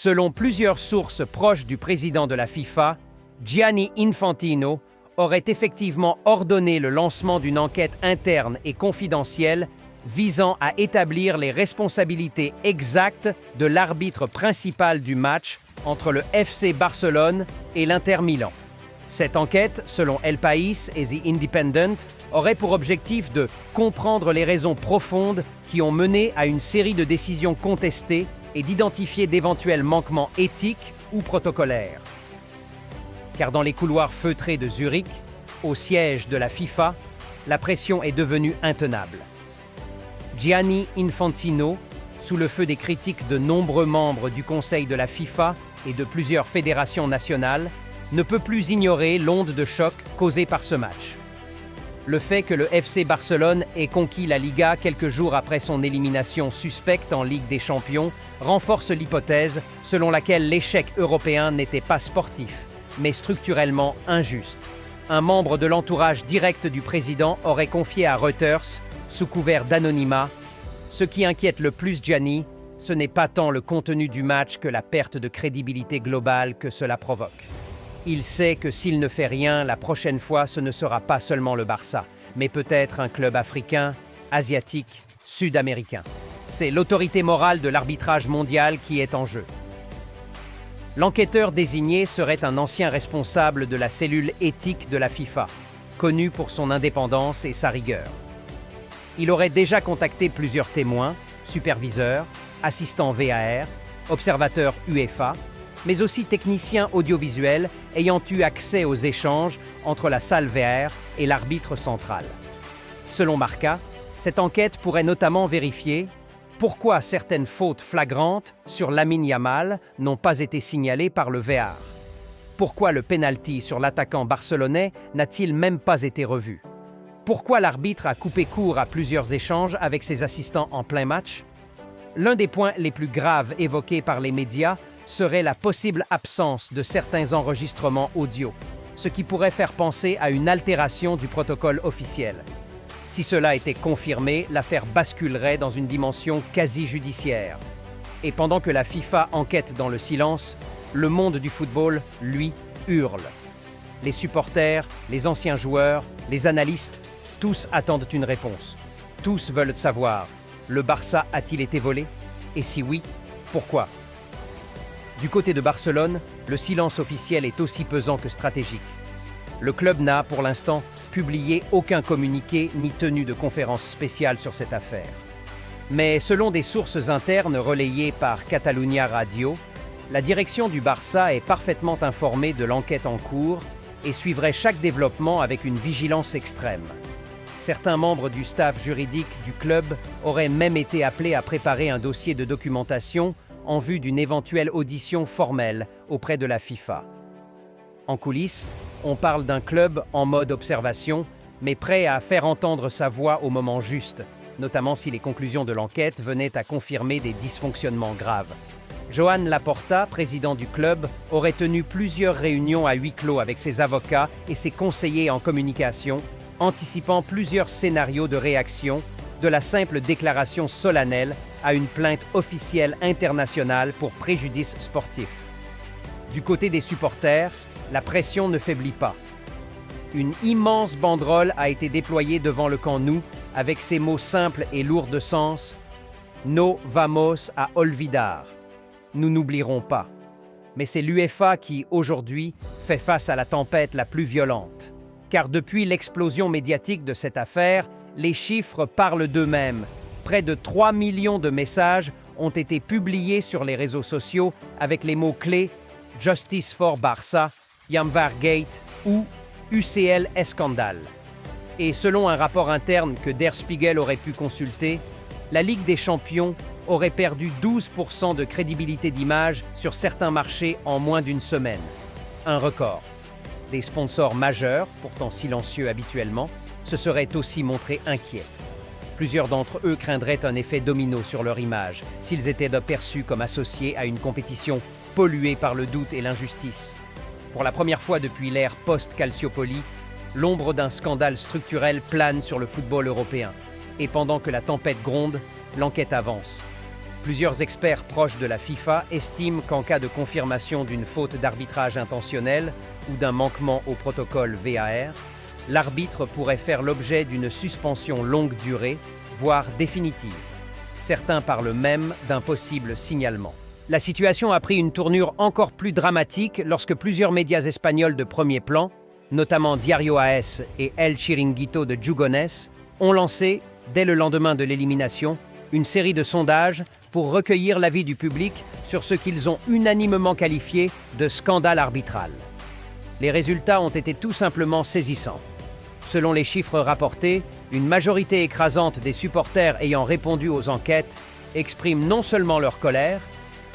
Selon plusieurs sources proches du président de la FIFA, Gianni Infantino aurait effectivement ordonné le lancement d'une enquête interne et confidentielle visant à établir les responsabilités exactes de l'arbitre principal du match entre le FC Barcelone et l'Inter Milan. Cette enquête, selon El País et The Independent, aurait pour objectif de comprendre les raisons profondes qui ont mené à une série de décisions contestées et d'identifier d'éventuels manquements éthiques ou protocolaires. Car dans les couloirs feutrés de Zurich, au siège de la FIFA, la pression est devenue intenable. Gianni Infantino, sous le feu des critiques de nombreux membres du Conseil de la FIFA et de plusieurs fédérations nationales, ne peut plus ignorer l'onde de choc causée par ce match. Le fait que le FC Barcelone ait conquis la Liga quelques jours après son élimination suspecte en Ligue des Champions renforce l'hypothèse selon laquelle l'échec européen n'était pas sportif, mais structurellement injuste. Un membre de l'entourage direct du président aurait confié à Reuters, sous couvert d'anonymat, « Ce qui inquiète le plus Gianni, ce n'est pas tant le contenu du match que la perte de crédibilité globale que cela provoque. Il sait que s'il ne fait rien, la prochaine fois, ce ne sera pas seulement le Barça, mais peut-être un club africain, asiatique, sud-américain. C'est l'autorité morale de l'arbitrage mondial qui est en jeu. » L'enquêteur désigné serait un ancien responsable de la cellule éthique de la FIFA, connu pour son indépendance et sa rigueur. Il aurait déjà contacté plusieurs témoins, superviseurs, assistants VAR, observateurs UEFA, mais aussi techniciens audiovisuels ayant eu accès aux échanges entre la salle VAR et l'arbitre central. Selon Marca, cette enquête pourrait notamment vérifier pourquoi certaines fautes flagrantes sur Lamine Yamal n'ont pas été signalées par le VAR. Pourquoi le penalty sur l'attaquant barcelonais n'a-t-il même pas été revu? Pourquoi l'arbitre a coupé court à plusieurs échanges avec ses assistants en plein match? L'un des points les plus graves évoqués par les médias serait la possible absence de certains enregistrements audio, ce qui pourrait faire penser à une altération du protocole officiel. Si cela était confirmé, l'affaire basculerait dans une dimension quasi-judiciaire. Et pendant que la FIFA enquête dans le silence, le monde du football, lui, hurle. Les supporters, les anciens joueurs, les analystes, tous attendent une réponse. Tous veulent savoir, le Barça a-t-il été volé? Et si oui, pourquoi? Du côté de Barcelone, le silence officiel est aussi pesant que stratégique. Le club n'a, pour l'instant, publié aucun communiqué ni tenu de conférence spéciale sur cette affaire. Mais selon des sources internes relayées par Catalunya Radio, la direction du Barça est parfaitement informée de l'enquête en cours et suivrait chaque développement avec une vigilance extrême. Certains membres du staff juridique du club auraient même été appelés à préparer un dossier de documentation en vue d'une éventuelle audition formelle auprès de la FIFA. En coulisses, on parle d'un club en mode observation, mais prêt à faire entendre sa voix au moment juste, notamment si les conclusions de l'enquête venaient à confirmer des dysfonctionnements graves. Joan Laporta, président du club, aurait tenu plusieurs réunions à huis clos avec ses avocats et ses conseillers en communication, anticipant plusieurs scénarios de réaction, de la simple déclaration solennelle à une plainte officielle internationale pour préjudice sportif. Du côté des supporters, la pression ne faiblit pas. Une immense banderole a été déployée devant le Camp Nou avec ces mots simples et lourds de sens « No vamos a olvidar ». Nous n'oublierons pas. Mais c'est l'UEFA qui, aujourd'hui, fait face à la tempête la plus violente. Car depuis l'explosion médiatique de cette affaire, les chiffres parlent d'eux-mêmes. Près de 3 millions de messages ont été publiés sur les réseaux sociaux avec les mots-clés « Justice for Barça »,« Yamvar Gate » ou « UCL Escandal ». Et selon un rapport interne que Der Spiegel aurait pu consulter, la Ligue des Champions aurait perdu 12% de crédibilité d'image sur certains marchés en moins d'une semaine. Un record. Des sponsors majeurs, pourtant silencieux habituellement, se seraient aussi montrés inquiets. Plusieurs d'entre eux craindraient un effet domino sur leur image s'ils étaient perçus comme associés à une compétition polluée par le doute et l'injustice. Pour la première fois depuis l'ère post-Calciopoli, l'ombre d'un scandale structurel plane sur le football européen. Et pendant que la tempête gronde, l'enquête avance. Plusieurs experts proches de la FIFA estiment qu'en cas de confirmation d'une faute d'arbitrage intentionnelle ou d'un manquement au protocole VAR, l'arbitre pourrait faire l'objet d'une suspension longue durée, voire définitive. Certains parlent même d'un possible signalement. La situation a pris une tournure encore plus dramatique lorsque plusieurs médias espagnols de premier plan, notamment Diario AS et El Chiringuito de Jugones, ont lancé, dès le lendemain de l'élimination, une série de sondages pour recueillir l'avis du public sur ce qu'ils ont unanimement qualifié de scandale arbitral. Les résultats ont été tout simplement saisissants. Selon les chiffres rapportés, une majorité écrasante des supporters ayant répondu aux enquêtes expriment non seulement leur colère,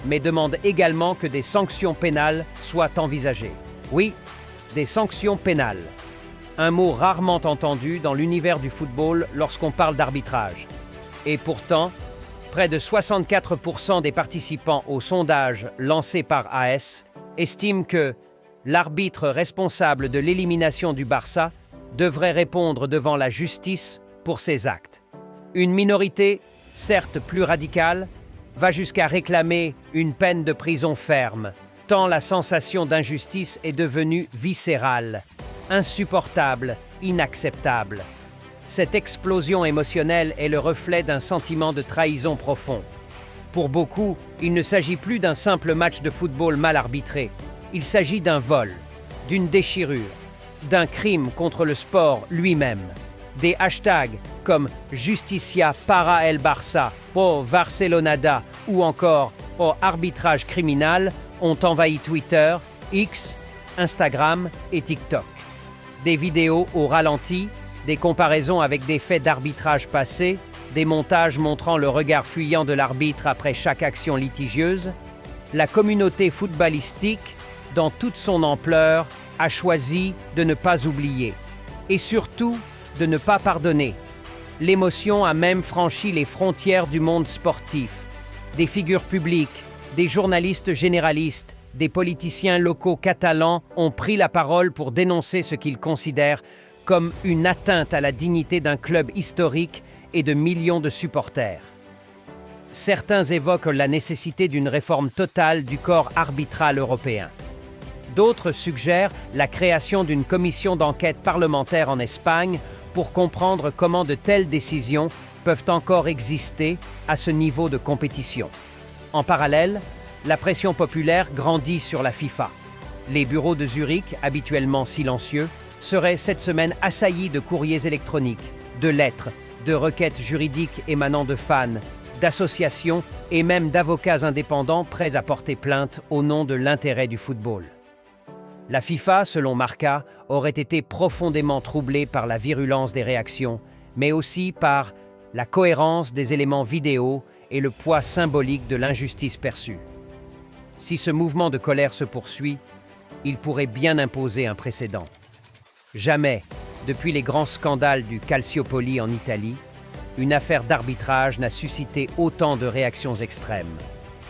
mais demandent également que des sanctions pénales soient envisagées. Oui, des sanctions pénales. Un mot rarement entendu dans l'univers du football lorsqu'on parle d'arbitrage. Et pourtant, près de 64% des participants au sondage lancé par AS estiment que l'arbitre responsable de l'élimination du Barça devrait répondre devant la justice pour ses actes. Une minorité, certes plus radicale, va jusqu'à réclamer une peine de prison ferme, tant la sensation d'injustice est devenue viscérale, insupportable, inacceptable. Cette explosion émotionnelle est le reflet d'un sentiment de trahison profond. Pour beaucoup, il ne s'agit plus d'un simple match de football mal arbitré. Il s'agit d'un vol, d'une déchirure, d'un crime contre le sport lui-même. Des hashtags comme Justicia para el Barça, pour Barcelonada ou encore pour arbitrage criminal ont envahi Twitter, X, Instagram et TikTok. Des vidéos au ralenti, des comparaisons avec des faits d'arbitrage passés, des montages montrant le regard fuyant de l'arbitre après chaque action litigieuse, la communauté footballistique, dans toute son ampleur, a choisi de ne pas oublier et surtout de ne pas pardonner. L'émotion a même franchi les frontières du monde sportif. Des figures publiques, des journalistes généralistes, des politiciens locaux catalans ont pris la parole pour dénoncer ce qu'ils considèrent comme une atteinte à la dignité d'un club historique et de millions de supporters. Certains évoquent la nécessité d'une réforme totale du corps arbitral européen. D'autres suggèrent la création d'une commission d'enquête parlementaire en Espagne pour comprendre comment de telles décisions peuvent encore exister à ce niveau de compétition. En parallèle, la pression populaire grandit sur la FIFA. Les bureaux de Zurich, habituellement silencieux, seraient cette semaine assaillis de courriers électroniques, de lettres, de requêtes juridiques émanant de fans, d'associations et même d'avocats indépendants prêts à porter plainte au nom de l'intérêt du football. La FIFA, selon Marca, aurait été profondément troublée par la virulence des réactions, mais aussi par la cohérence des éléments vidéo et le poids symbolique de l'injustice perçue. Si ce mouvement de colère se poursuit, il pourrait bien imposer un précédent. Jamais, depuis les grands scandales du Calciopoli en Italie, une affaire d'arbitrage n'a suscité autant de réactions extrêmes.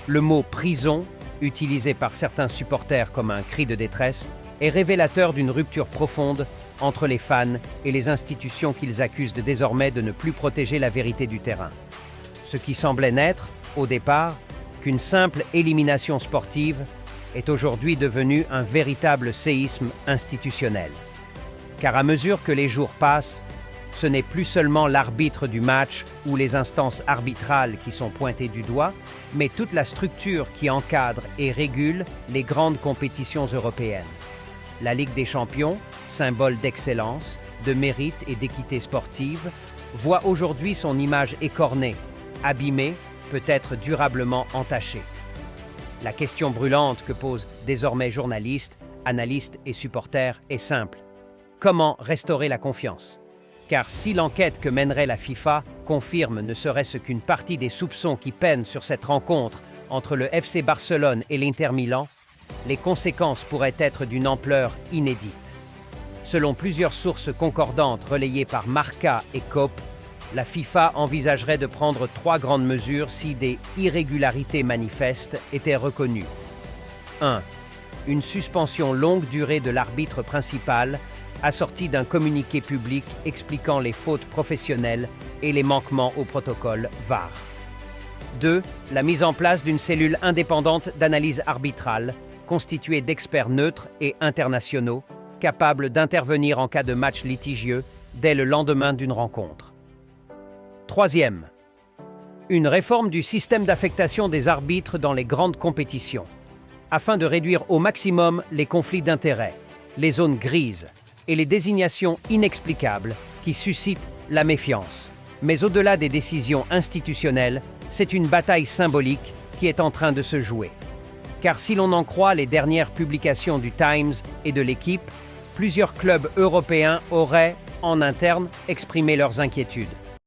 Le mot « prison », utilisé par certains supporters comme un cri de détresse, est révélateur d'une rupture profonde entre les fans et les institutions qu'ils accusent désormais de ne plus protéger la vérité du terrain. Ce qui semblait n'être, au départ, qu'une simple élimination sportive est aujourd'hui devenu un véritable séisme institutionnel. Car à mesure que les jours passent, ce n'est plus seulement l'arbitre du match ou les instances arbitrales qui sont pointées du doigt, mais toute la structure qui encadre et régule les grandes compétitions européennes. La Ligue des Champions, symbole d'excellence, de mérite et d'équité sportive, voit aujourd'hui son image écornée, abîmée, peut-être durablement entachée. La question brûlante que posent désormais journalistes, analystes et supporters est simple. Comment restaurer la confiance ? Car si l'enquête que mènerait la FIFA confirme ne serait-ce qu'une partie des soupçons qui pènent sur cette rencontre entre le FC Barcelone et l'Inter Milan, les conséquences pourraient être d'une ampleur inédite. Selon plusieurs sources concordantes relayées par Marca et Coop, la FIFA envisagerait de prendre 3 grandes mesures si des irrégularités manifestes étaient reconnues. 1. Une suspension longue durée de l'arbitre principal, assortie d'un communiqué public expliquant les fautes professionnelles et les manquements au protocole VAR. 2. La mise en place d'une cellule indépendante d'analyse arbitrale, constituée d'experts neutres et internationaux, capables d'intervenir en cas de match litigieux dès le lendemain d'une rencontre. Troisième, une réforme du système d'affectation des arbitres dans les grandes compétitions, afin de réduire au maximum les conflits d'intérêts, les zones grises et les désignations inexplicables qui suscitent la méfiance. Mais au-delà des décisions institutionnelles, c'est une bataille symbolique qui est en train de se jouer. Car si l'on en croit les dernières publications du Times et de l'Équipe, plusieurs clubs européens auraient, en interne, exprimé leurs inquiétudes.